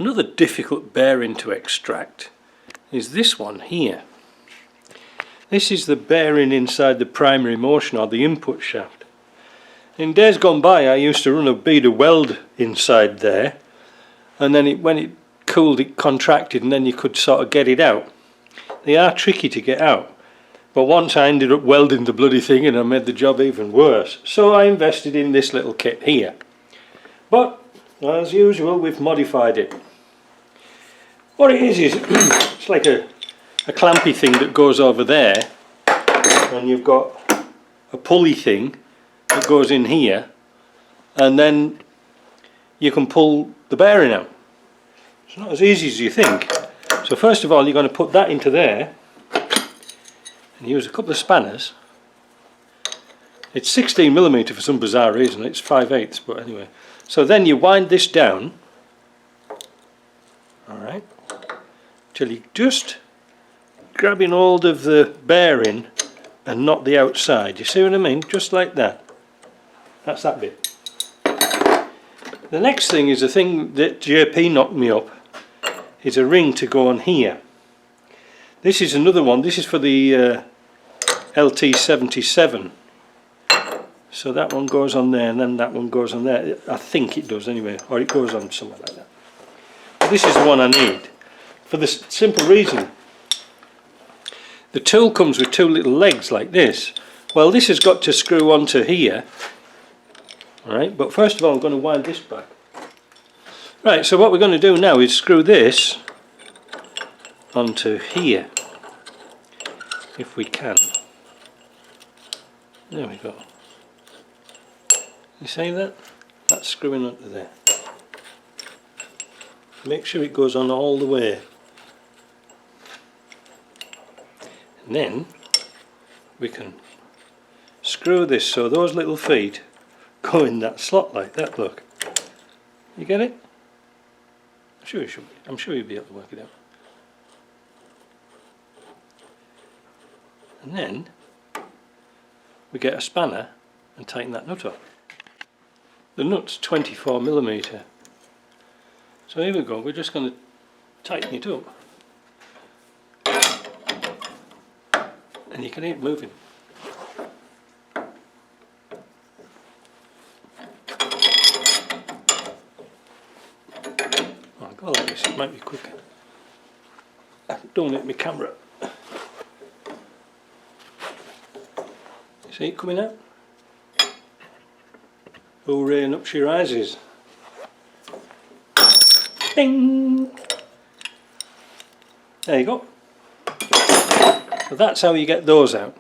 Another difficult bearing to extract is this one here. This is the bearing inside the primary motion, or the input shaft. In days gone by I used to run a bead of weld inside there, and then when it cooled it contracted, and then you could sort of get it out. They are tricky to get out, but once I ended up welding the bloody thing and I made the job even worse. So I invested in this little kit here. But as usual we've modified it. What it is it's like a clampy thing that goes over there, and you've got a pulley thing that goes in here, and then you can pull the bearing out. It's not as easy as you think. So first of all you're going to put that into there and use a couple of spanners. It's 16mm for some bizarre reason, it's 5/8, but anyway. So then you wind this down, alright, till you just grabbing hold of the bearing and not the outside. You see what I mean? Just like that. That's that bit. The next thing is a thing that JP knocked me up. Is a ring to go on here. This is another one. This is for the LT77. So that one goes on there, and then that one goes on there. I think it does anyway, or it goes on somewhere like that. But this is the one I need for the simple reason. The tool comes with two little legs like this. Well, this has got to screw onto here. Alright, but first of all I'm going to wind this back. Right, so what we're going to do now is screw this onto here, if we can. There we go. You see that? That's screwing onto there. Make sure it goes on all the way. And then we can screw this so those little feet go in that slot like that, look. You get it? I'm sure you'll be able to work it out. And then we get a spanner and tighten that nut up. The nut's 24mm. So here we go, we're just going to tighten it up. And you can hear it moving. I'll go like this, it might be quicker. Don't hit my camera. See it coming out? Hooray, and up she rises. Ding! There you go. So that's how you get those out.